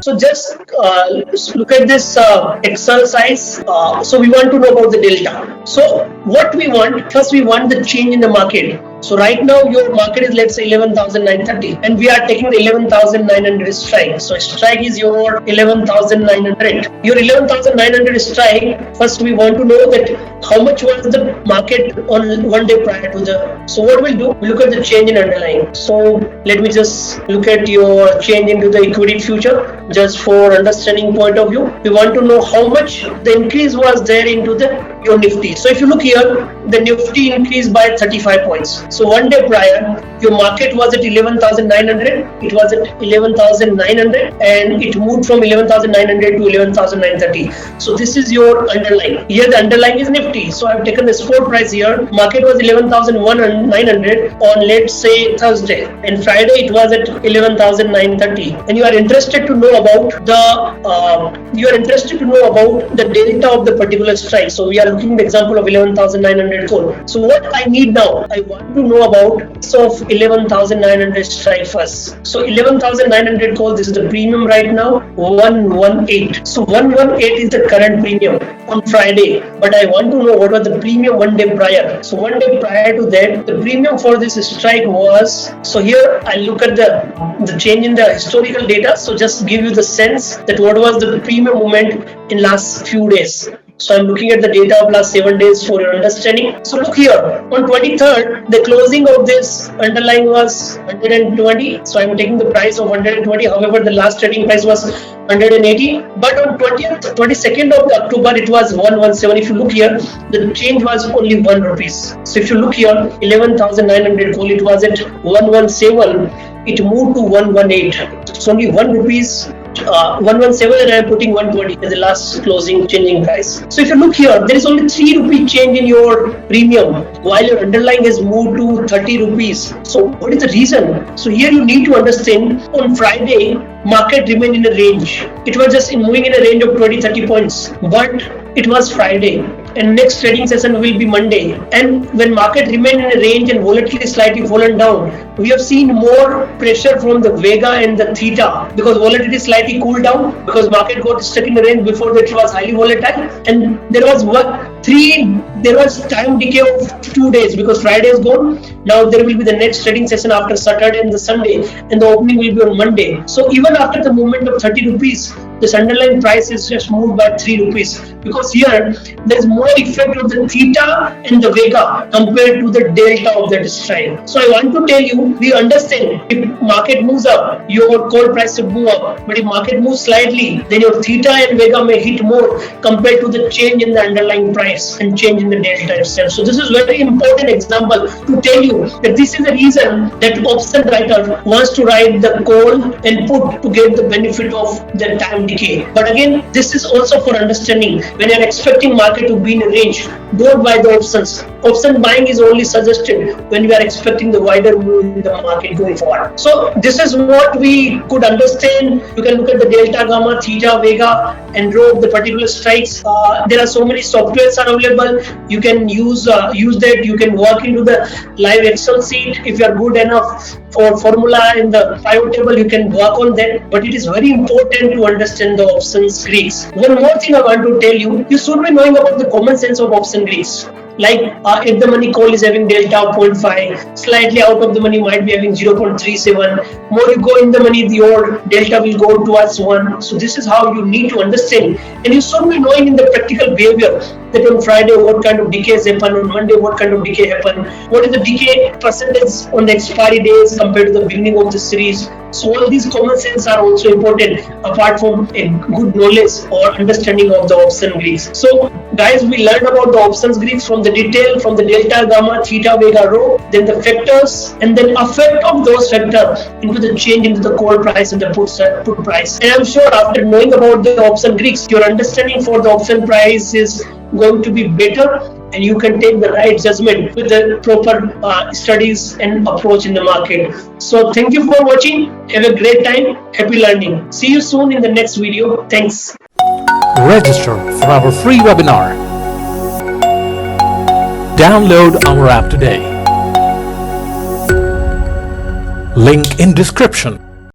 So just look at this exercise. So we want to know about the delta. So what we want, first we want the change in the market. So right now your market is, let's say, 11,930, and we are taking the 11,900 strike. So strike is your 11,900. Your 11,900 strike. First we want to know that how much was the market on one day prior to the. So what we'll do, we look at the change in underlying. So let me just look at your change into the equity future. Just for understanding point of view, we want to know how much the increase was there into the your Nifty. So if you look here, the Nifty increased by 35 points. So one day prior, your market was at 11,900. It was at 11,900, and it moved from 11,900 to 11,930. So this is your underlying. Here the underlying is Nifty. So I've taken the spot price here. Market was 11,900 on, let's say, Thursday, and Friday it was at 11,930. And you are interested to know about the delta of the particular strike. So we are looking at the example of 11,900 call. So what I need now, I want to know about of 11,900 strike first. So 11,900 call, this is the premium right now, 118. So 118 is the current premium on Friday, but I want to know what was the premium one day prior. So one day prior to that, the premium for this strike was, so here I look at the change in the historical data. So just give you the sense that what was the premium movement in last few days. So I'm looking at the data of last 7 days for your understanding. So look here, on 23rd, the closing of this underlying was 120. So I'm taking the price of 120. However, the last trading price was 180. But on 22nd of October, it was 117. If you look here, the change was only 1 rupees. So if you look here, 11,900 call, it was at 117. It moved to 118. It's only 1 rupees. 117, and I am putting 120 as the last closing changing price. So if you look here, there is only 3 rupee change in your premium, while your underlying has moved to 30 rupees. So what is the reason? So here you need to understand, on Friday, market remained in a range. It was just moving in a range of 20-30 points, but it was Friday, and next trading session will be Monday. And when market remained in a range and volatility slightly fallen down, we have seen more pressure from the Vega and the Theta, because volatility slightly cooled down, because market got stuck in the range. Before that it was highly volatile, and there was time decay of 2 days, because Friday is gone. Now there will be the next trading session after Saturday and the Sunday, and the opening will be on Monday. So even after the movement of 30 rupees, this underlying price is just moved by 3 rupees, because here there is more effect of the Theta and the Vega compared to the delta of that strike. So I want to tell you, we understand, if market moves up, your call price should move up, but if market moves slightly, then your Theta and Vega may hit more compared to the change in the underlying price and change in the delta itself. So this is very important example to tell you that this is the reason that option writer wants to write the call and put to get the benefit of the time decay. But again, this is also for understanding. When you are expecting market to be in a range, don't buy the options. Option buying is only suggested when we are expecting the wider move in the market going forward. So this is what we could understand. You can look at the delta, gamma, theta, vega, and draw the particular strikes. There are so many softwares are available. You can use that. You can work into the live Excel sheet. If you are good enough for formula in the pivot table, you can work on that. But it is very important to understand the options Greeks. One more thing I want to tell you, you should be knowing about the common sense of option Greeks. Like if the money call is having delta of 0.5, slightly out of the money might be having 0.37. More you go in the money, your delta will go towards 1. So this is how you need to understand, and you should be knowing in the practical behavior that on Friday what kind of decays happen, on Monday what kind of decay happen, what is the decay percentage on the expiry days compared to the beginning of the series. So all these common sense are also important apart from a good knowledge or understanding of the option Greeks. So guys, we learned about the options Greeks from the detail, from the delta, gamma, theta, vega, rho, then the factors, and then effect of those factors into the change into the call price and the put price. And I'm sure after knowing about the option Greeks, your understanding for the option price is going to be better, and you can take the right judgment with the proper studies and approach in the market. So thank you for watching. Have a great time. Happy learning. See you soon in the next video. Thanks. Register for our free webinar. Download our app today. Link in description.